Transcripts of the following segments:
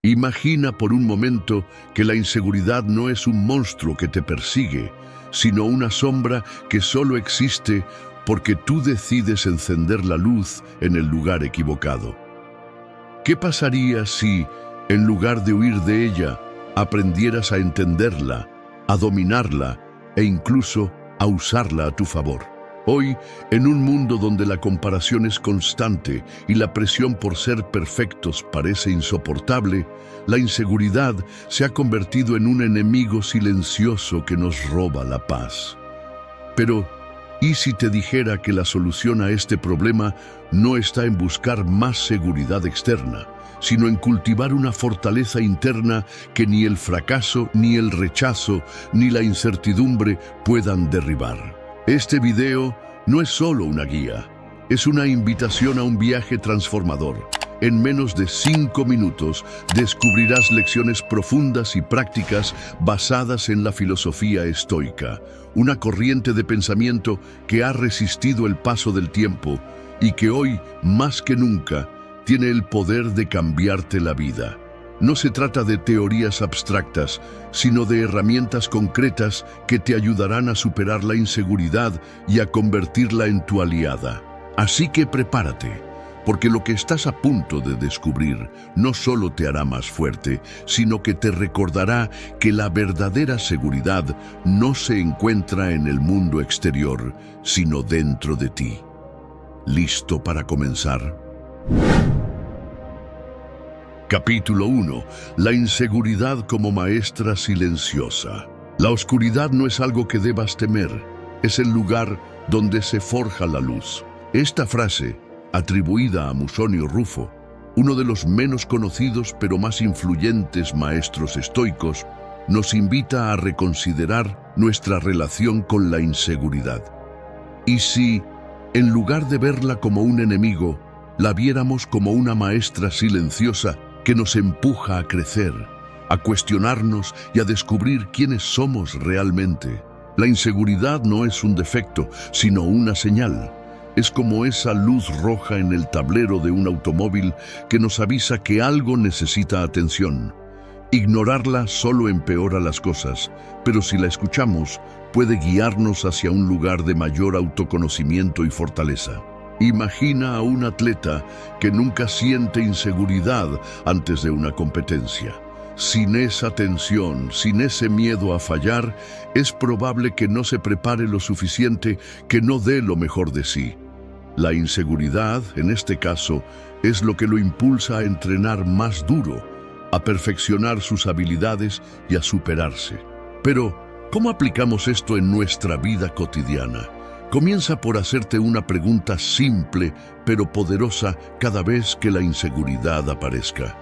Imagina por un momento que la inseguridad no es un monstruo que te persigue, sino una sombra que solo existe porque tú decides encender la luz en el lugar equivocado. ¿Qué pasaría si, en lugar de huir de ella, aprendieras a entenderla, a dominarla e incluso a usarla a tu favor? Hoy, en un mundo donde la comparación es constante y la presión por ser perfectos parece insoportable, la inseguridad se ha convertido en un enemigo silencioso que nos roba la paz. Pero, ¿y si te dijera que la solución a este problema no está en buscar más seguridad externa, sino en cultivar una fortaleza interna que ni el fracaso, ni el rechazo, ni la incertidumbre puedan derribar? Este video no es solo una guía, es una invitación a un viaje transformador. En menos de 5 minutos descubrirás lecciones profundas y prácticas basadas en la filosofía estoica, una corriente de pensamiento que ha resistido el paso del tiempo y que hoy, más que nunca, tiene el poder de cambiarte la vida. No se trata de teorías abstractas, sino de herramientas concretas que te ayudarán a superar la inseguridad y a convertirla en tu aliada. Así que prepárate, porque lo que estás a punto de descubrir no solo te hará más fuerte, sino que te recordará que la verdadera seguridad no se encuentra en el mundo exterior, sino dentro de ti. ¿Listo para comenzar? Capítulo 1. La inseguridad como maestra silenciosa. La oscuridad no es algo que debas temer, es el lugar donde se forja la luz. Esta frase, atribuida a Musonio Rufo, uno de los menos conocidos pero más influyentes maestros estoicos, nos invita a reconsiderar nuestra relación con la inseguridad. ¿Y si, en lugar de verla como un enemigo, la viéramos como una maestra silenciosa que nos empuja a crecer, a cuestionarnos y a descubrir quiénes somos realmente? La inseguridad no es un defecto, sino una señal. Es como esa luz roja en el tablero de un automóvil que nos avisa que algo necesita atención. Ignorarla solo empeora las cosas, pero si la escuchamos, puede guiarnos hacia un lugar de mayor autoconocimiento y fortaleza. Imagina a un atleta que nunca siente inseguridad antes de una competencia. Sin esa tensión, sin ese miedo a fallar, es probable que no se prepare lo suficiente, que no dé lo mejor de sí. La inseguridad, en este caso, es lo que lo impulsa a entrenar más duro, a perfeccionar sus habilidades y a superarse. Pero, ¿cómo aplicamos esto en nuestra vida cotidiana? Comienza por hacerte una pregunta simple pero poderosa cada vez que la inseguridad aparezca.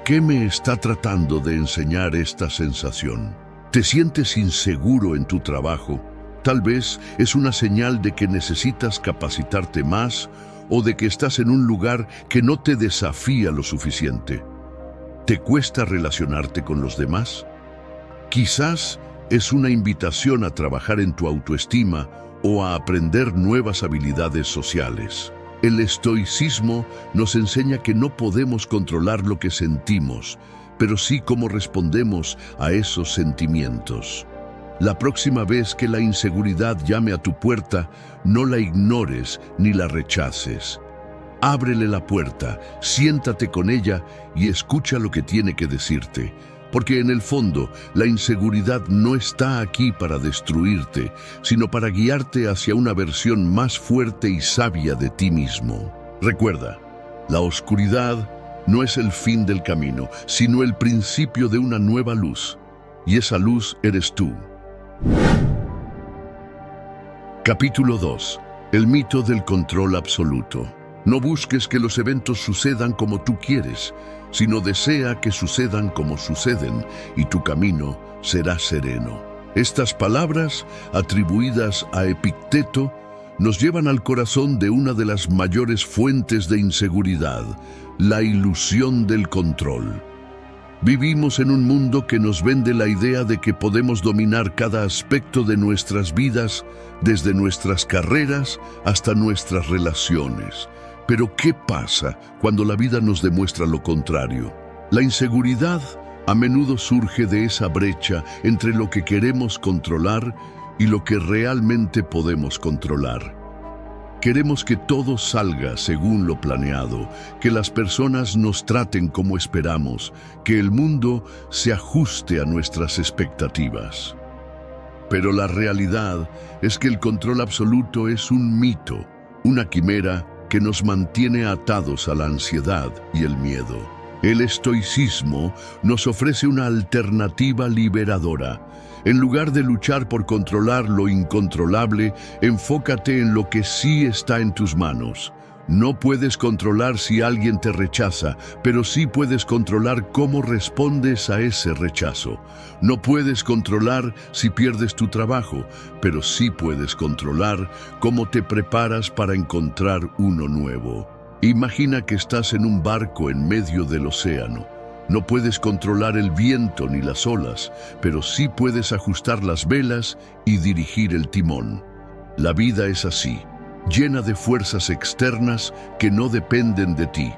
¿Qué me está tratando de enseñar esta sensación? ¿Te sientes inseguro en tu trabajo? Tal vez es una señal de que necesitas capacitarte más o de que estás en un lugar que no te desafía lo suficiente. ¿Te cuesta relacionarte con los demás? Quizás es una invitación a trabajar en tu autoestima o a aprender nuevas habilidades sociales. El estoicismo nos enseña que no podemos controlar lo que sentimos, pero sí cómo respondemos a esos sentimientos. La próxima vez que la inseguridad llame a tu puerta, no la ignores ni la rechaces. Ábrele la puerta, siéntate con ella y escucha lo que tiene que decirte. Porque en el fondo, la inseguridad no está aquí para destruirte, sino para guiarte hacia una versión más fuerte y sabia de ti mismo. Recuerda, la oscuridad no es el fin del camino, sino el principio de una nueva luz. Y esa luz eres tú. Capítulo 2. El mito del control absoluto. No busques que los eventos sucedan como tú quieres, sino desea que sucedan como suceden, y tu camino será sereno. Estas palabras, atribuidas a Epicteto, nos llevan al corazón de una de las mayores fuentes de inseguridad, la ilusión del control. Vivimos en un mundo que nos vende la idea de que podemos dominar cada aspecto de nuestras vidas, desde nuestras carreras hasta nuestras relaciones. Pero ¿qué pasa cuando la vida nos demuestra lo contrario? La inseguridad a menudo surge de esa brecha entre lo que queremos controlar y lo que realmente podemos controlar. Queremos que todo salga según lo planeado, que las personas nos traten como esperamos, que el mundo se ajuste a nuestras expectativas. Pero la realidad es que el control absoluto es un mito, una quimera que nos mantiene atados a la ansiedad y el miedo. El estoicismo nos ofrece una alternativa liberadora. En lugar de luchar por controlar lo incontrolable, enfócate en lo que sí está en tus manos. No puedes controlar si alguien te rechaza, pero sí puedes controlar cómo respondes a ese rechazo. No puedes controlar si pierdes tu trabajo, pero sí puedes controlar cómo te preparas para encontrar uno nuevo. Imagina que estás en un barco en medio del océano. No puedes controlar el viento ni las olas, pero sí puedes ajustar las velas y dirigir el timón. La vida es así, llena de fuerzas externas que no dependen de ti,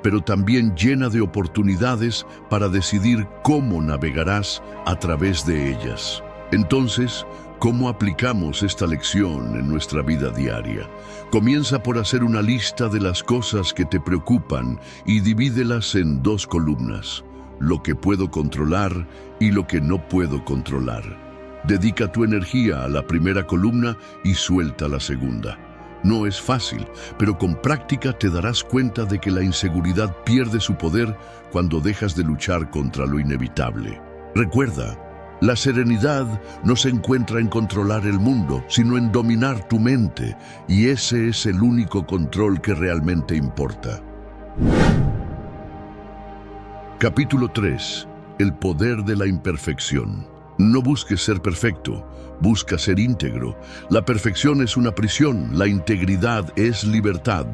pero también llena de oportunidades para decidir cómo navegarás a través de ellas. Entonces, ¿cómo aplicamos esta lección en nuestra vida diaria? Comienza por hacer una lista de las cosas que te preocupan y divídelas en 2 columnas: lo que puedo controlar y lo que no puedo controlar. Dedica tu energía a la primera columna y suelta la segunda. No es fácil, pero con práctica te darás cuenta de que la inseguridad pierde su poder cuando dejas de luchar contra lo inevitable. Recuerda, la serenidad no se encuentra en controlar el mundo, sino en dominar tu mente, y ese es el único control que realmente importa. Capítulo 3. El poder de la imperfección. No busques ser perfecto, busca ser íntegro. La perfección es una prisión, la integridad es libertad.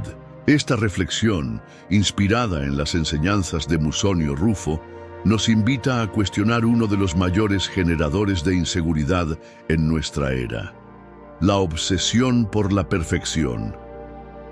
Esta reflexión, inspirada en las enseñanzas de Musonio Rufo, nos invita a cuestionar uno de los mayores generadores de inseguridad en nuestra era: la obsesión por la perfección.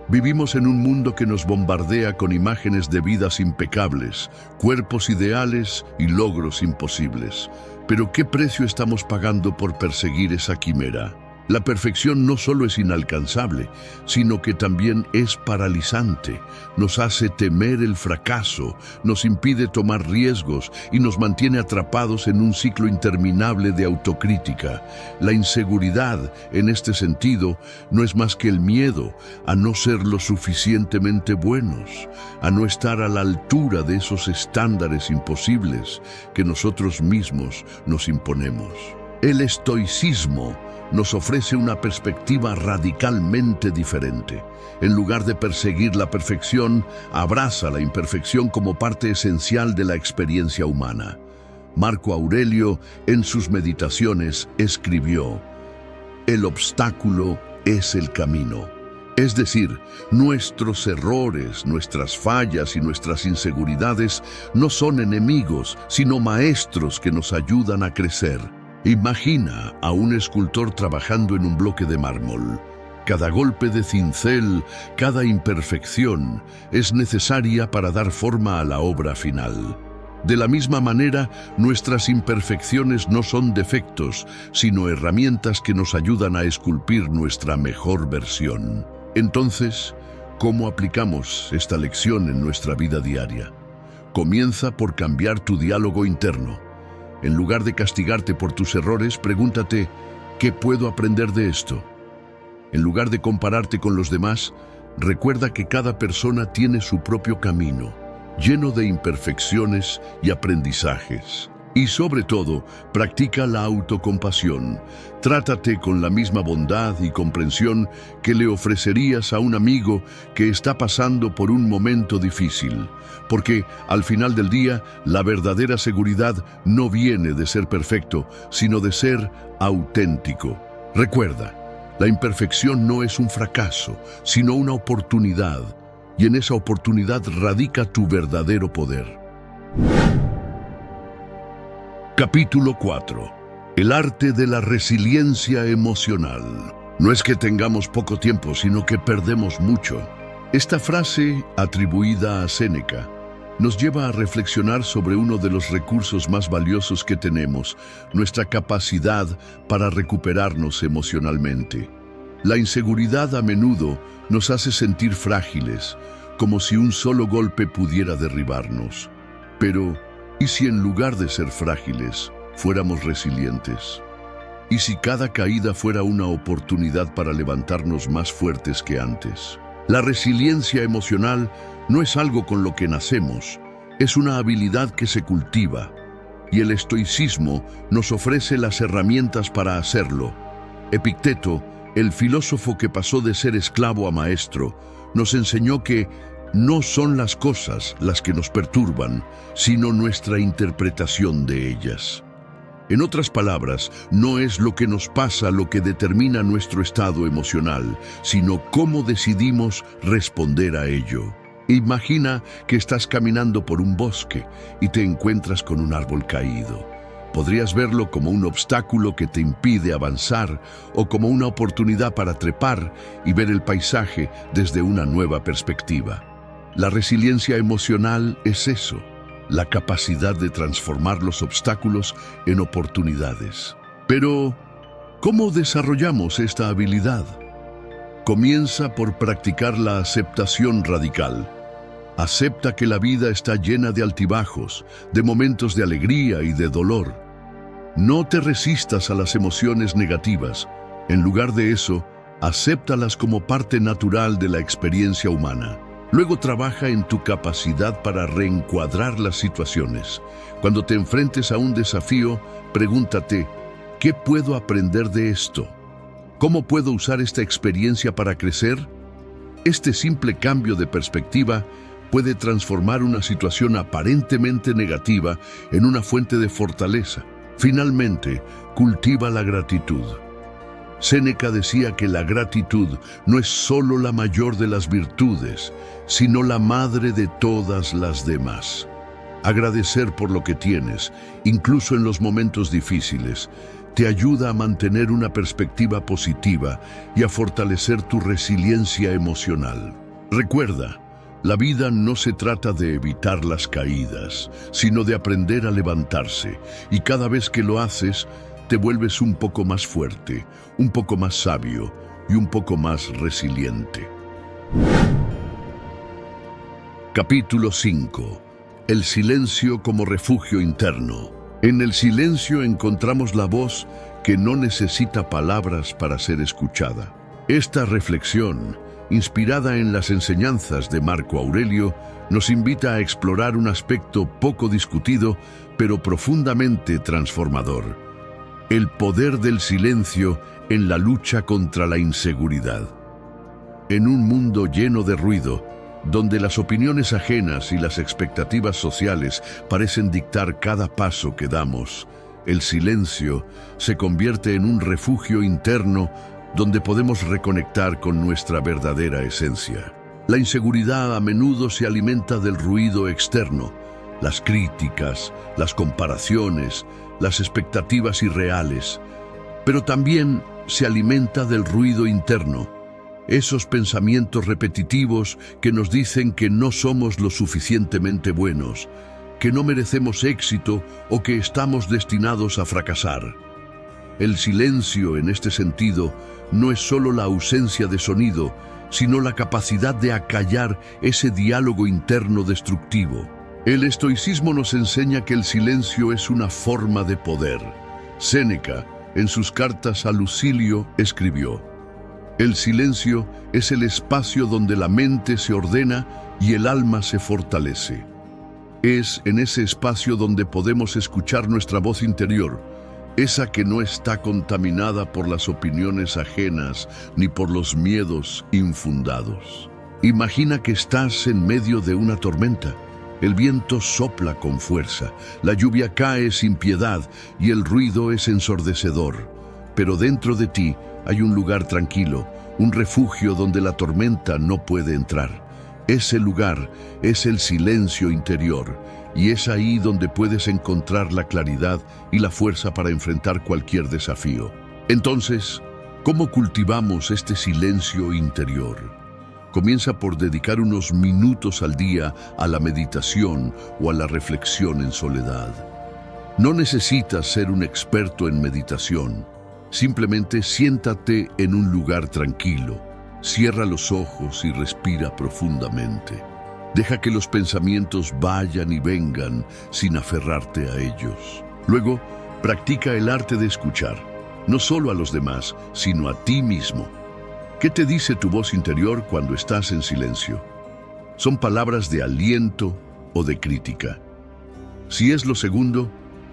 Vivimos en un mundo que nos bombardea con imágenes de vidas impecables, cuerpos ideales y logros imposibles. Pero ¿qué precio estamos pagando por perseguir esa quimera? La perfección no solo es inalcanzable, sino que también es paralizante. Nos hace temer el fracaso, nos impide tomar riesgos y nos mantiene atrapados en un ciclo interminable de autocrítica. La inseguridad, en este sentido, no es más que el miedo a no ser lo suficientemente buenos, a no estar a la altura de esos estándares imposibles que nosotros mismos nos imponemos. El estoicismo nos ofrece una perspectiva radicalmente diferente. En lugar de perseguir la perfección, abraza la imperfección como parte esencial de la experiencia humana. Marco Aurelio, en sus meditaciones, escribió: "El obstáculo es el camino". Es decir, nuestros errores, nuestras fallas y nuestras inseguridades no son enemigos, sino maestros que nos ayudan a crecer. Imagina a un escultor trabajando en un bloque de mármol. Cada golpe de cincel, cada imperfección es necesaria para dar forma a la obra final. De la misma manera, nuestras imperfecciones no son defectos, sino herramientas que nos ayudan a esculpir nuestra mejor versión. Entonces, ¿cómo aplicamos esta lección en nuestra vida diaria? Comienza por cambiar tu diálogo interno. En lugar de castigarte por tus errores, pregúntate: ¿qué puedo aprender de esto? En lugar de compararte con los demás, recuerda que cada persona tiene su propio camino, lleno de imperfecciones y aprendizajes. Y sobre todo, practica la autocompasión. Trátate con la misma bondad y comprensión que le ofrecerías a un amigo que está pasando por un momento difícil. Porque, al final del día, la verdadera seguridad no viene de ser perfecto, sino de ser auténtico. Recuerda, la imperfección no es un fracaso, sino una oportunidad. Y en esa oportunidad radica tu verdadero poder. Capítulo 4. El arte de la resiliencia emocional. No es que tengamos poco tiempo, sino que perdemos mucho. Esta frase, atribuida a Séneca, nos lleva a reflexionar sobre uno de los recursos más valiosos que tenemos, nuestra capacidad para recuperarnos emocionalmente. La inseguridad a menudo nos hace sentir frágiles, como si un solo golpe pudiera derribarnos. Pero, ¿y si en lugar de ser frágiles, fuéramos resilientes? ¿Y si cada caída fuera una oportunidad para levantarnos más fuertes que antes? La resiliencia emocional no es algo con lo que nacemos, es una habilidad que se cultiva, y el estoicismo nos ofrece las herramientas para hacerlo. Epicteto, el filósofo que pasó de ser esclavo a maestro, nos enseñó que no son las cosas las que nos perturban, sino nuestra interpretación de ellas. En otras palabras, no es lo que nos pasa lo que determina nuestro estado emocional, sino cómo decidimos responder a ello. Imagina que estás caminando por un bosque y te encuentras con un árbol caído. Podrías verlo como un obstáculo que te impide avanzar o como una oportunidad para trepar y ver el paisaje desde una nueva perspectiva. La resiliencia emocional es eso, la capacidad de transformar los obstáculos en oportunidades. Pero, ¿cómo desarrollamos esta habilidad? Comienza por practicar la aceptación radical. Acepta que la vida está llena de altibajos, de momentos de alegría y de dolor. No te resistas a las emociones negativas. En lugar de eso, acéptalas como parte natural de la experiencia humana. Luego trabaja en tu capacidad para reencuadrar las situaciones. Cuando te enfrentes a un desafío, pregúntate, ¿qué puedo aprender de esto? ¿Cómo puedo usar esta experiencia para crecer? Este simple cambio de perspectiva puede transformar una situación aparentemente negativa en una fuente de fortaleza. Finalmente, cultiva la gratitud. Séneca decía que la gratitud no es solo la mayor de las virtudes, sino la madre de todas las demás. Agradecer por lo que tienes, incluso en los momentos difíciles, te ayuda a mantener una perspectiva positiva y a fortalecer tu resiliencia emocional. Recuerda, la vida no se trata de evitar las caídas, sino de aprender a levantarse, y cada vez que lo haces, te vuelves un poco más fuerte, un poco más sabio y un poco más resiliente. Capítulo 5. El silencio como refugio interno. En el silencio encontramos la voz que no necesita palabras para ser escuchada. Esta reflexión, inspirada en las enseñanzas de Marco Aurelio, nos invita a explorar un aspecto poco discutido, pero profundamente transformador: el poder del silencio en la lucha contra la inseguridad. En un mundo lleno de ruido, donde las opiniones ajenas y las expectativas sociales parecen dictar cada paso que damos, el silencio se convierte en un refugio interno donde podemos reconectar con nuestra verdadera esencia. La inseguridad a menudo se alimenta del ruido externo, las críticas, las comparaciones, las expectativas irreales, pero también se alimenta del ruido interno, esos pensamientos repetitivos que nos dicen que no somos lo suficientemente buenos, que no merecemos éxito o que estamos destinados a fracasar. El silencio, en este sentido, no es solo la ausencia de sonido, sino la capacidad de acallar ese diálogo interno destructivo. El estoicismo nos enseña que el silencio es una forma de poder. Séneca, en sus cartas a Lucilio, escribió: el silencio es el espacio donde la mente se ordena y el alma se fortalece. Es en ese espacio donde podemos escuchar nuestra voz interior, esa que no está contaminada por las opiniones ajenas ni por los miedos infundados. Imagina que estás en medio de una tormenta. El viento sopla con fuerza, la lluvia cae sin piedad y el ruido es ensordecedor. Pero dentro de ti hay un lugar tranquilo, un refugio donde la tormenta no puede entrar. Ese lugar es el silencio interior, y es ahí donde puedes encontrar la claridad y la fuerza para enfrentar cualquier desafío. Entonces, ¿cómo cultivamos este silencio interior? Comienza por dedicar unos minutos al día a la meditación o a la reflexión en soledad. No necesitas ser un experto en meditación. Simplemente siéntate en un lugar tranquilo, cierra los ojos y respira profundamente. Deja que los pensamientos vayan y vengan sin aferrarte a ellos. Luego, practica el arte de escuchar, no solo a los demás, sino a ti mismo. ¿Qué te dice tu voz interior cuando estás en silencio? ¿Son palabras de aliento o de crítica? Si es lo segundo,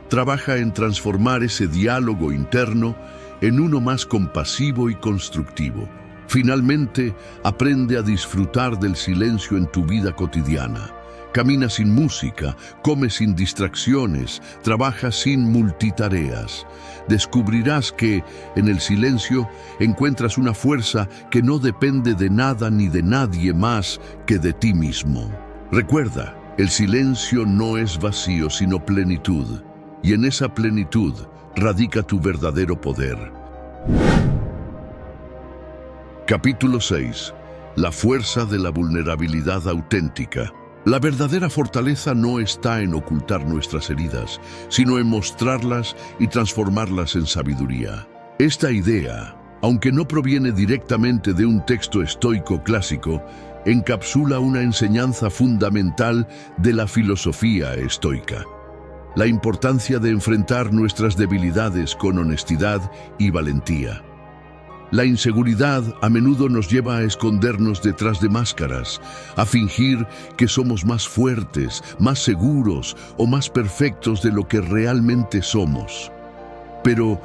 trabaja en transformar ese diálogo interno en uno más compasivo y constructivo. Finalmente, aprende a disfrutar del silencio en tu vida cotidiana. Camina sin música, come sin distracciones, trabaja sin multitareas. Descubrirás que, en el silencio, encuentras una fuerza que no depende de nada ni de nadie más que de ti mismo. Recuerda, el silencio no es vacío, sino plenitud. Y en esa plenitud radica tu verdadero poder. Capítulo 6. La fuerza de la vulnerabilidad auténtica. La verdadera fortaleza no está en ocultar nuestras heridas, sino en mostrarlas y transformarlas en sabiduría. Esta idea, aunque no proviene directamente de un texto estoico clásico, encapsula una enseñanza fundamental de la filosofía estoica: la importancia de enfrentar nuestras debilidades con honestidad y valentía. La inseguridad a menudo nos lleva a escondernos detrás de máscaras, a fingir que somos más fuertes, más seguros o más perfectos de lo que realmente somos. Pero,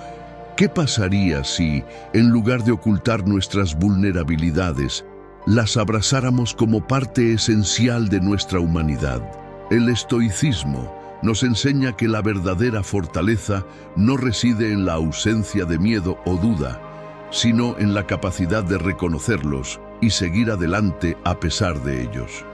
¿qué pasaría si, en lugar de ocultar nuestras vulnerabilidades, las abrazáramos como parte esencial de nuestra humanidad? El estoicismo nos enseña que la verdadera fortaleza no reside en la ausencia de miedo o duda, sino en la capacidad de reconocerlos y seguir adelante a pesar de ellos.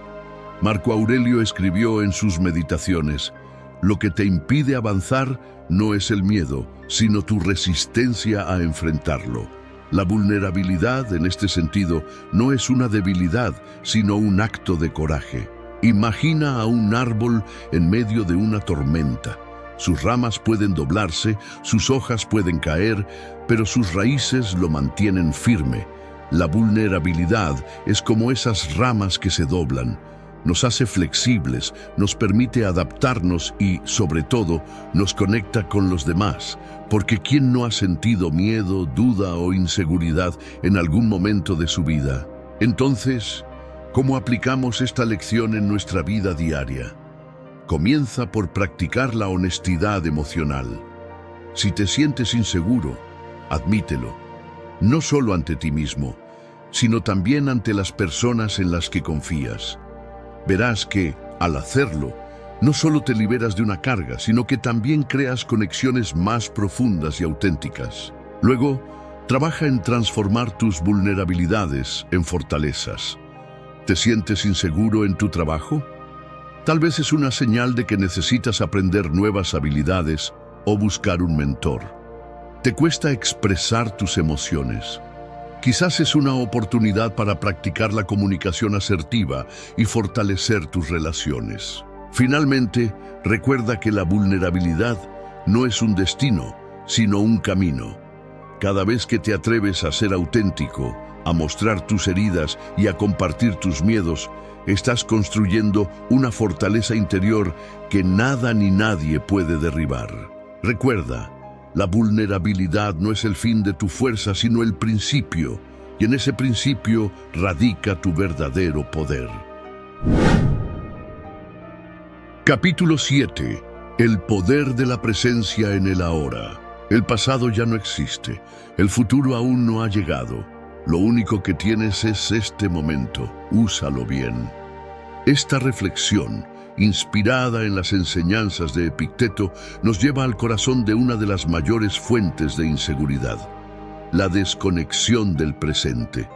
Marco Aurelio escribió en sus meditaciones: lo que te impide avanzar no es el miedo, sino tu resistencia a enfrentarlo. La vulnerabilidad, en este sentido, no es una debilidad, sino un acto de coraje. Imagina a un árbol en medio de una tormenta. Sus ramas pueden doblarse, sus hojas pueden caer, pero sus raíces lo mantienen firme. La vulnerabilidad es como esas ramas que se doblan. Nos hace flexibles, nos permite adaptarnos y, sobre todo, nos conecta con los demás. Porque ¿quién no ha sentido miedo, duda o inseguridad en algún momento de su vida? Entonces, ¿cómo aplicamos esta lección en nuestra vida diaria? Comienza por practicar la honestidad emocional. Si te sientes inseguro, admítelo, no solo ante ti mismo, sino también ante las personas en las que confías. Verás que, al hacerlo, no solo te liberas de una carga, sino que también creas conexiones más profundas y auténticas. Luego, trabaja en transformar tus vulnerabilidades en fortalezas. ¿Te sientes inseguro en tu trabajo? Tal vez es una señal de que necesitas aprender nuevas habilidades o buscar un mentor. ¿Te cuesta expresar tus emociones? Quizás es una oportunidad para practicar la comunicación asertiva y fortalecer tus relaciones. Finalmente, recuerda que la vulnerabilidad no es un destino, sino un camino. Cada vez que te atreves a ser auténtico, a mostrar tus heridas y a compartir tus miedos, estás construyendo una fortaleza interior que nada ni nadie puede derribar. Recuerda, la vulnerabilidad no es el fin de tu fuerza, sino el principio, y en ese principio radica tu verdadero poder. Capítulo 7. El poder de la presencia en el ahora. El pasado ya no existe, el futuro aún no ha llegado. Lo único que tienes es este momento, úsalo bien. Esta reflexión, inspirada en las enseñanzas de Epicteto, nos lleva al corazón de una de las mayores fuentes de inseguridad: la desconexión del presente.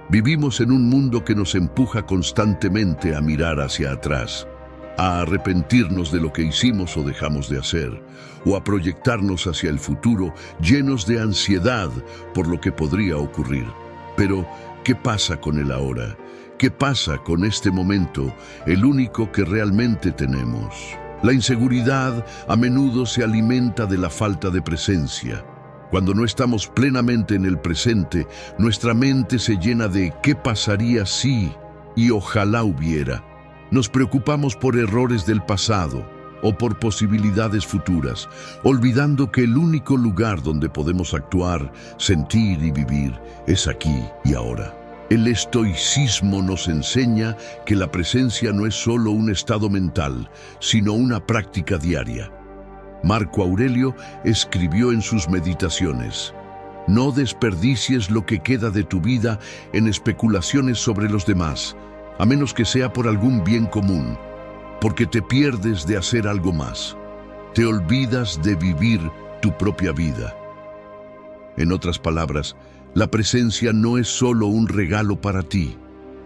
Vivimos en un mundo que nos empuja constantemente a mirar hacia atrás, a arrepentirnos de lo que hicimos o dejamos de hacer, o a proyectarnos hacia el futuro llenos de ansiedad por lo que podría ocurrir. Pero, ¿Qué pasa con el ahora? ¿Qué pasa con este momento, el único que realmente tenemos? La inseguridad a menudo se alimenta de la falta de presencia. Cuando no estamos plenamente en el presente, nuestra mente se llena de ¿qué pasaría si? Y ojalá hubiera. Nos preocupamos por errores del pasado o por posibilidades futuras, olvidando que el único lugar donde podemos actuar, sentir y vivir es aquí y ahora. El estoicismo nos enseña que la presencia no es solo un estado mental, sino una práctica diaria. Marco Aurelio escribió en sus meditaciones: no desperdicies lo que queda de tu vida en especulaciones sobre los demás, a menos que sea por algún bien común, porque te pierdes de hacer algo más. Te olvidas de vivir tu propia vida. En otras palabras, la presencia no es solo un regalo para ti,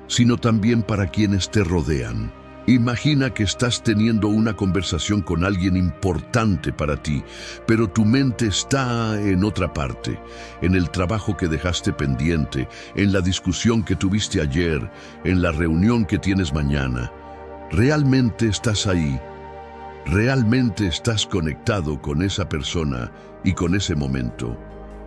sino también para quienes te rodean. Imagina que estás teniendo una conversación con alguien importante para ti, pero tu mente está en otra parte, en el trabajo que dejaste pendiente, en la discusión que tuviste ayer, en la reunión que tienes mañana. ¿Realmente estás ahí? ¿Realmente estás conectado con esa persona y con ese momento?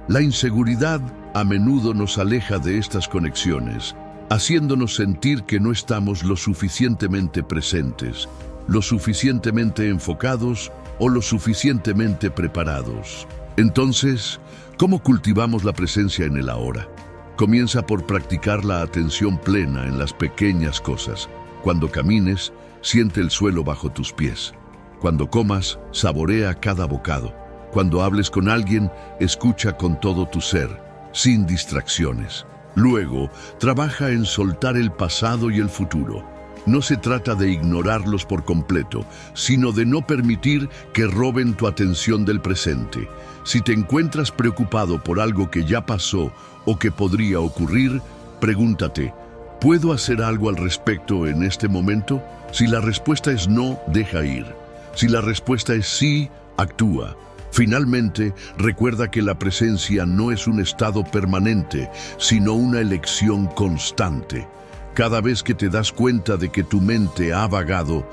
La inseguridad a menudo nos aleja de estas conexiones, haciéndonos sentir que no estamos lo suficientemente presentes, lo suficientemente enfocados o lo suficientemente preparados. Entonces, ¿cómo cultivamos la presencia en el ahora? Comienza por practicar la atención plena en las pequeñas cosas. Cuando camines, siente el suelo bajo tus pies. Cuando comas, saborea cada bocado. Cuando hables con alguien, escucha con todo tu ser, sin distracciones. Luego, trabaja en soltar el pasado y el futuro. No se trata de ignorarlos por completo, sino de no permitir que roben tu atención del presente. Si te encuentras preocupado por algo que ya pasó o que podría ocurrir, pregúntate: ¿puedo hacer algo al respecto en este momento? Si la respuesta es no, deja ir. Si la respuesta es sí, actúa. Finalmente, recuerda que la presencia no es un estado permanente, sino una elección constante. Cada vez que te das cuenta de que tu mente ha vagado,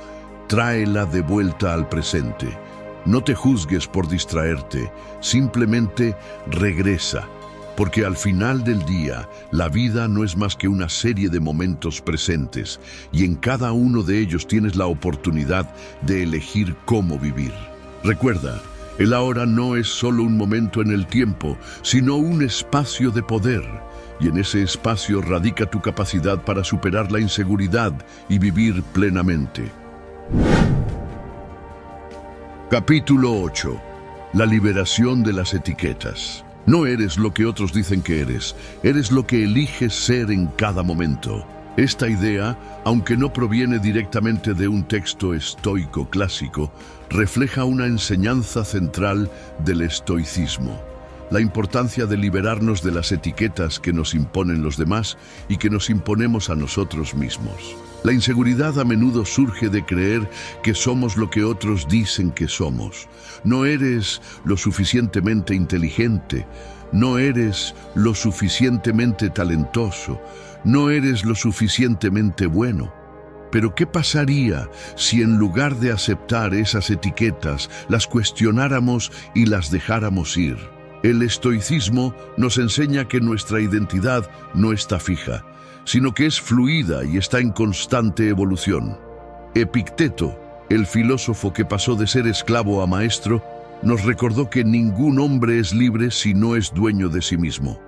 tráela de vuelta al presente. No te juzgues por distraerte, simplemente regresa. Porque al final del día, la vida no es más que una serie de momentos presentes, y en cada uno de ellos tienes la oportunidad de elegir cómo vivir. Recuerda, el ahora no es solo un momento en el tiempo, sino un espacio de poder, y en ese espacio radica tu capacidad para superar la inseguridad y vivir plenamente. Capítulo 8. La liberación de las etiquetas. No eres lo que otros dicen que eres lo que eliges ser en cada momento. Esta idea, aunque no proviene directamente de un texto estoico clásico, refleja una enseñanza central del estoicismo: la importancia de liberarnos de las etiquetas que nos imponen los demás y que nos imponemos a nosotros mismos. La inseguridad a menudo surge de creer que somos lo que otros dicen que somos. No eres lo suficientemente inteligente, no eres lo suficientemente talentoso, no eres lo suficientemente bueno. Pero ¿qué pasaría si en lugar de aceptar esas etiquetas, las cuestionáramos y las dejáramos ir? El estoicismo nos enseña que nuestra identidad no está fija, sino que es fluida y está en constante evolución. Epicteto, el filósofo que pasó de ser esclavo a maestro, nos recordó que ningún hombre es libre si no es dueño de sí mismo.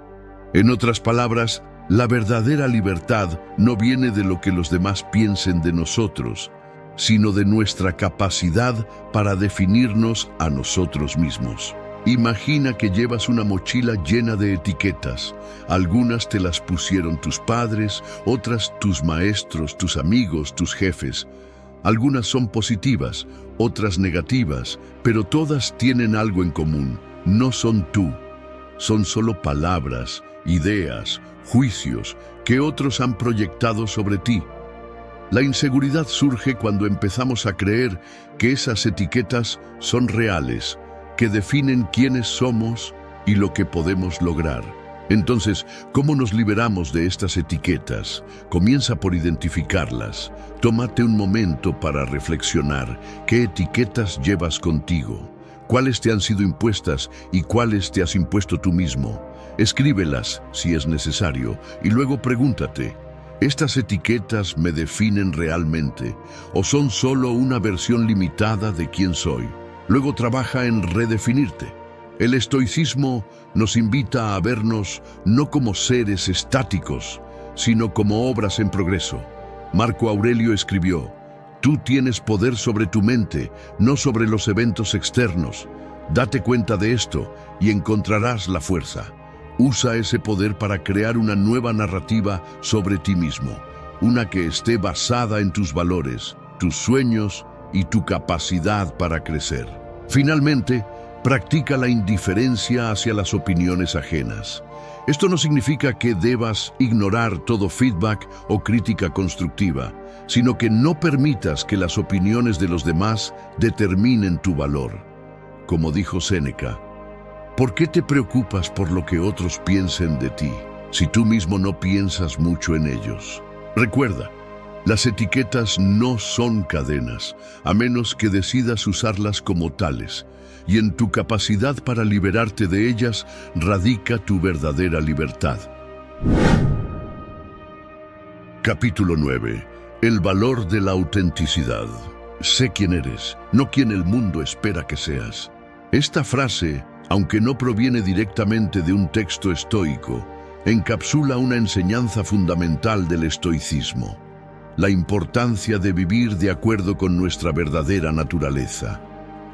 En otras palabras, la verdadera libertad no viene de lo que los demás piensen de nosotros, sino de nuestra capacidad para definirnos a nosotros mismos. Imagina que llevas una mochila llena de etiquetas. Algunas te las pusieron tus padres, otras tus maestros, tus amigos, tus jefes. Algunas son positivas, otras negativas, pero todas tienen algo en común. No son tú. Son solo palabras, ideas, juicios que otros han proyectado sobre ti. La inseguridad surge cuando empezamos a creer que esas etiquetas son reales, que definen quiénes somos y lo que podemos lograr. Entonces, ¿cómo nos liberamos de estas etiquetas? Comienza por identificarlas. Tómate un momento para reflexionar. ¿Qué etiquetas llevas contigo? ¿Cuáles te han sido impuestas y cuáles te has impuesto tú mismo? Escríbelas si es necesario y luego pregúntate, ¿estas etiquetas me definen realmente o son solo una versión limitada de quién soy? Luego trabaja en redefinirte. El estoicismo nos invita a vernos no como seres estáticos, sino como obras en progreso. Marco Aurelio escribió, «Tú tienes poder sobre tu mente, no sobre los eventos externos. Date cuenta de esto y encontrarás la fuerza. Usa ese poder para crear una nueva narrativa sobre ti mismo, una que esté basada en tus valores, tus sueños y tu capacidad para crecer». Finalmente, practica la indiferencia hacia las opiniones ajenas. Esto no significa que debas ignorar todo feedback o crítica constructiva, sino que no permitas que las opiniones de los demás determinen tu valor. Como dijo Séneca, ¿por qué te preocupas por lo que otros piensen de ti, si tú mismo no piensas mucho en ellos? Recuerda, las etiquetas no son cadenas, a menos que decidas usarlas como tales, y en tu capacidad para liberarte de ellas radica tu verdadera libertad. Capítulo 9. El valor de la autenticidad. Sé quién eres, no quien el mundo espera que seas. Esta frase, aunque no proviene directamente de un texto estoico, encapsula una enseñanza fundamental del estoicismo: la importancia de vivir de acuerdo con nuestra verdadera naturaleza.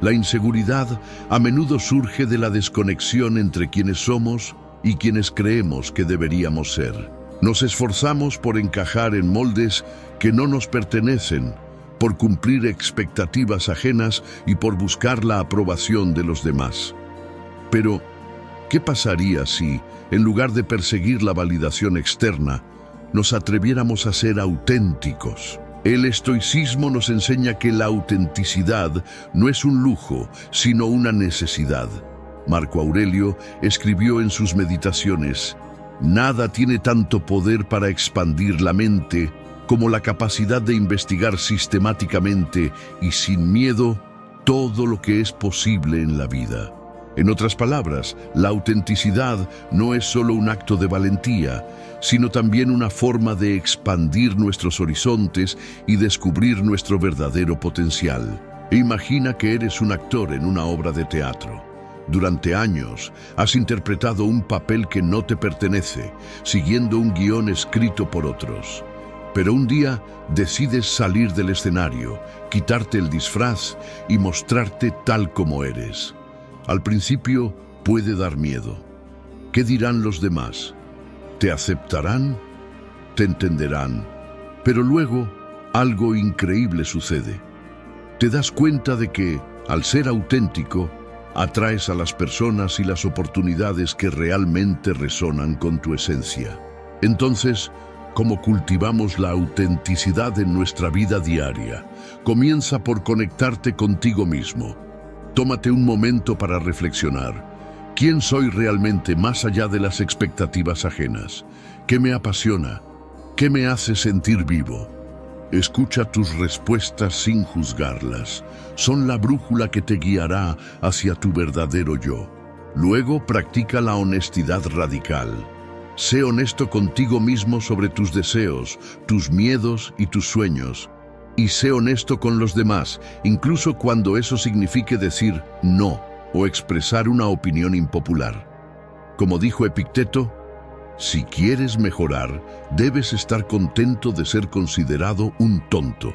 La inseguridad a menudo surge de la desconexión entre quienes somos y quienes creemos que deberíamos ser. Nos esforzamos por encajar en moldes que no nos pertenecen, por cumplir expectativas ajenas y por buscar la aprobación de los demás. Pero, ¿qué pasaría si, en lugar de perseguir la validación externa, nos atreviéramos a ser auténticos? El estoicismo nos enseña que la autenticidad no es un lujo, sino una necesidad. Marco Aurelio escribió en sus meditaciones, «Nada tiene tanto poder para expandir la mente como la capacidad de investigar sistemáticamente y sin miedo todo lo que es posible en la vida». En otras palabras, la autenticidad no es solo un acto de valentía, sino también una forma de expandir nuestros horizontes y descubrir nuestro verdadero potencial. Imagina que eres un actor en una obra de teatro. Durante años has interpretado un papel que no te pertenece, siguiendo un guión escrito por otros. Pero un día decides salir del escenario, quitarte el disfraz y mostrarte tal como eres. Al principio puede dar miedo. ¿Qué dirán los demás? ¿Te aceptarán? ¿Te entenderán? Pero luego algo increíble sucede. Te das cuenta de que, al ser auténtico, atraes a las personas y las oportunidades que realmente resonan con tu esencia. Entonces, ¿cómo cultivamos la autenticidad en nuestra vida diaria? Comienza por conectarte contigo mismo. Tómate un momento para reflexionar. ¿Quién soy realmente más allá de las expectativas ajenas? ¿Qué me apasiona? ¿Qué me hace sentir vivo? Escucha tus respuestas sin juzgarlas. Son la brújula que te guiará hacia tu verdadero yo. Luego practica la honestidad radical. Sé honesto contigo mismo sobre tus deseos, tus miedos y tus sueños. Y sé honesto con los demás, incluso cuando eso signifique decir no o expresar una opinión impopular. Como dijo Epicteto, si quieres mejorar, debes estar contento de ser considerado un tonto.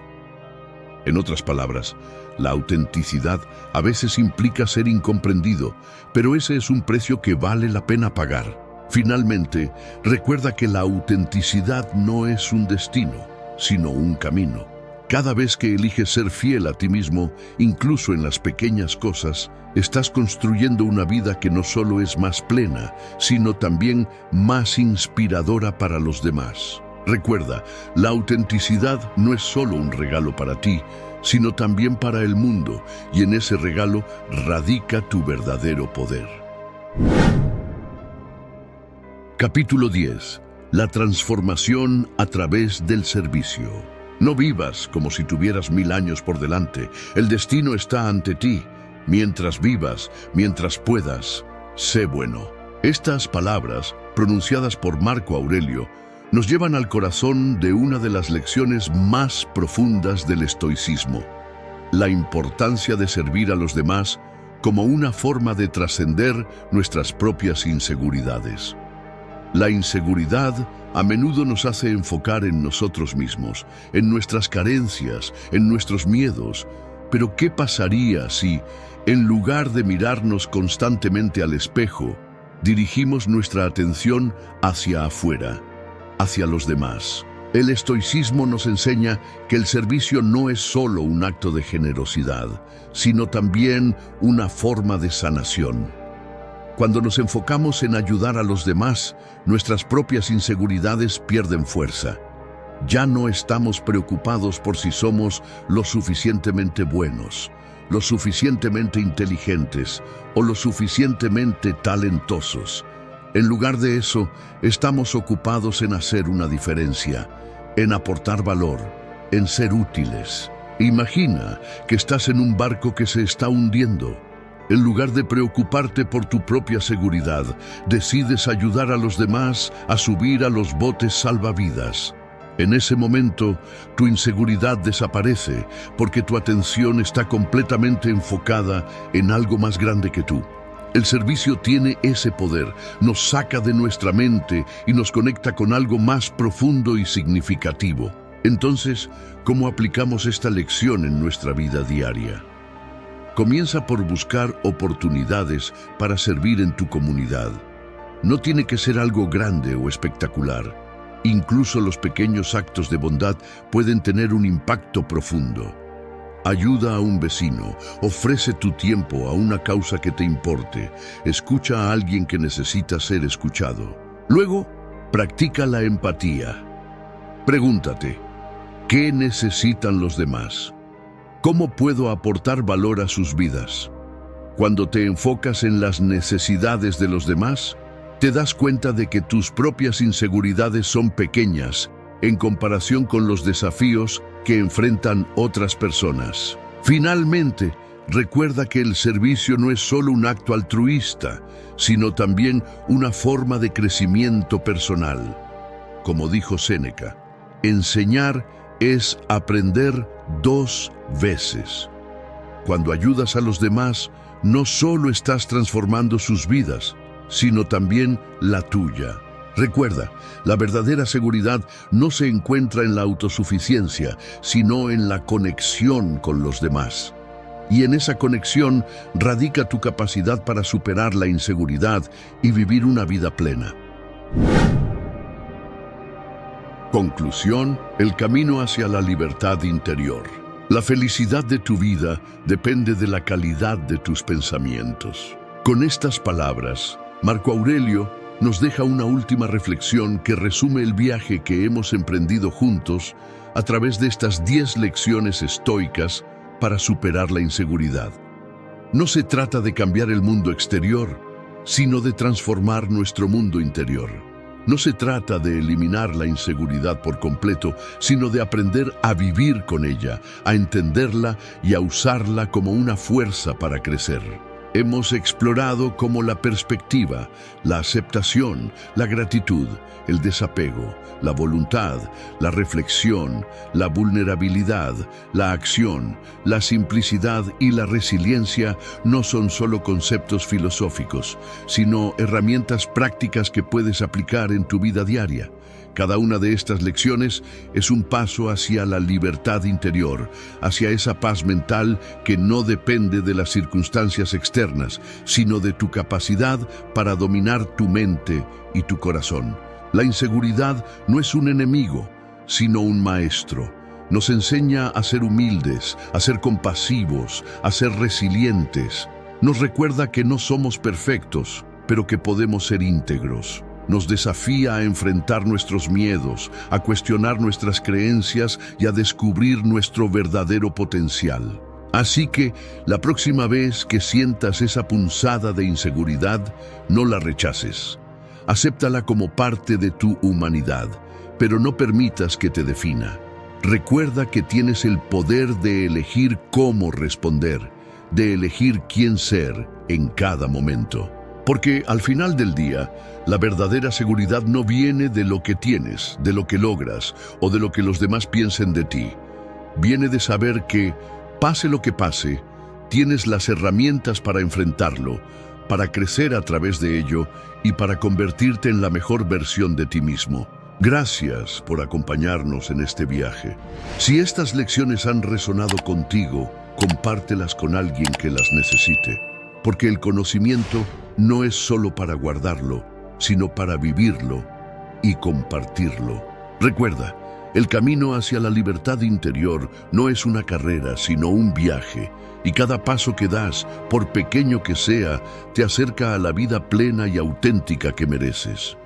En otras palabras, la autenticidad a veces implica ser incomprendido, pero ese es un precio que vale la pena pagar. Finalmente, recuerda que la autenticidad no es un destino, sino un camino. Cada vez que eliges ser fiel a ti mismo, incluso en las pequeñas cosas, estás construyendo una vida que no solo es más plena, sino también más inspiradora para los demás. Recuerda, la autenticidad no es solo un regalo para ti, sino también para el mundo, y en ese regalo radica tu verdadero poder. Capítulo 10. La transformación a través del servicio. No vivas como si tuvieras 1000 años por delante. El destino está ante ti. Mientras vivas, mientras puedas, sé bueno. Estas palabras, pronunciadas por Marco Aurelio, nos llevan al corazón de una de las lecciones más profundas del estoicismo: la importancia de servir a los demás como una forma de trascender nuestras propias inseguridades. La inseguridad a menudo nos hace enfocar en nosotros mismos, en nuestras carencias, en nuestros miedos. Pero ¿qué pasaría si, en lugar de mirarnos constantemente al espejo, dirigimos nuestra atención hacia afuera, hacia los demás? El estoicismo nos enseña que el servicio no es solo un acto de generosidad, sino también una forma de sanación. Cuando nos enfocamos en ayudar a los demás, nuestras propias inseguridades pierden fuerza. Ya no estamos preocupados por si somos lo suficientemente buenos, lo suficientemente inteligentes o lo suficientemente talentosos. En lugar de eso, estamos ocupados en hacer una diferencia, en aportar valor, en ser útiles. Imagina que estás en un barco que se está hundiendo. En lugar de preocuparte por tu propia seguridad, decides ayudar a los demás a subir a los botes salvavidas. En ese momento, tu inseguridad desaparece porque tu atención está completamente enfocada en algo más grande que tú. El servicio tiene ese poder, nos saca de nuestra mente y nos conecta con algo más profundo y significativo. Entonces, ¿cómo aplicamos esta lección en nuestra vida diaria? Comienza por buscar oportunidades para servir en tu comunidad. No tiene que ser algo grande o espectacular. Incluso los pequeños actos de bondad pueden tener un impacto profundo. Ayuda a un vecino, ofrece tu tiempo a una causa que te importe, escucha a alguien que necesita ser escuchado. Luego, practica la empatía. Pregúntate, ¿qué necesitan los demás? ¿Cómo puedo aportar valor a sus vidas? Cuando te enfocas en las necesidades de los demás, te das cuenta de que tus propias inseguridades son pequeñas en comparación con los desafíos que enfrentan otras personas. Finalmente, recuerda que el servicio no es solo un acto altruista, sino también una forma de crecimiento personal. Como dijo Séneca, enseñar es aprender 2 veces. Cuando ayudas a los demás, no solo estás transformando sus vidas, sino también la tuya. Recuerda, la verdadera seguridad no se encuentra en la autosuficiencia, sino en la conexión con los demás. Y en esa conexión radica tu capacidad para superar la inseguridad y vivir una vida plena. Conclusión: el camino hacia la libertad interior. La felicidad de tu vida depende de la calidad de tus pensamientos. Con estas palabras, Marco Aurelio nos deja una última reflexión que resume el viaje que hemos emprendido juntos a través de estas 10 lecciones estoicas para superar la inseguridad. No se trata de cambiar el mundo exterior, sino de transformar nuestro mundo interior. No se trata de eliminar la inseguridad por completo, sino de aprender a vivir con ella, a entenderla y a usarla como una fuerza para crecer. Hemos explorado cómo la perspectiva, la aceptación, la gratitud, el desapego, la voluntad, la reflexión, la vulnerabilidad, la acción, la simplicidad y la resiliencia no son solo conceptos filosóficos, sino herramientas prácticas que puedes aplicar en tu vida diaria. Cada una de estas lecciones es un paso hacia la libertad interior, hacia esa paz mental que no depende de las circunstancias externas, sino de tu capacidad para dominar tu mente y tu corazón. La inseguridad no es un enemigo, sino un maestro. Nos enseña a ser humildes, a ser compasivos, a ser resilientes. Nos recuerda que no somos perfectos, pero que podemos ser íntegros. Nos desafía a enfrentar nuestros miedos, a cuestionar nuestras creencias y a descubrir nuestro verdadero potencial. Así que, la próxima vez que sientas esa punzada de inseguridad, no la rechaces. Acéptala como parte de tu humanidad, pero no permitas que te defina. Recuerda que tienes el poder de elegir cómo responder, de elegir quién ser en cada momento. Porque al final del día, la verdadera seguridad no viene de lo que tienes, de lo que logras o de lo que los demás piensen de ti. Viene de saber que, pase lo que pase, tienes las herramientas para enfrentarlo, para crecer a través de ello y para convertirte en la mejor versión de ti mismo. Gracias por acompañarnos en este viaje. Si estas lecciones han resonado contigo, compártelas con alguien que las necesite, porque el conocimiento no es solo para guardarlo, sino para vivirlo y compartirlo. Recuerda, el camino hacia la libertad interior no es una carrera, sino un viaje, y cada paso que das, por pequeño que sea, te acerca a la vida plena y auténtica que mereces.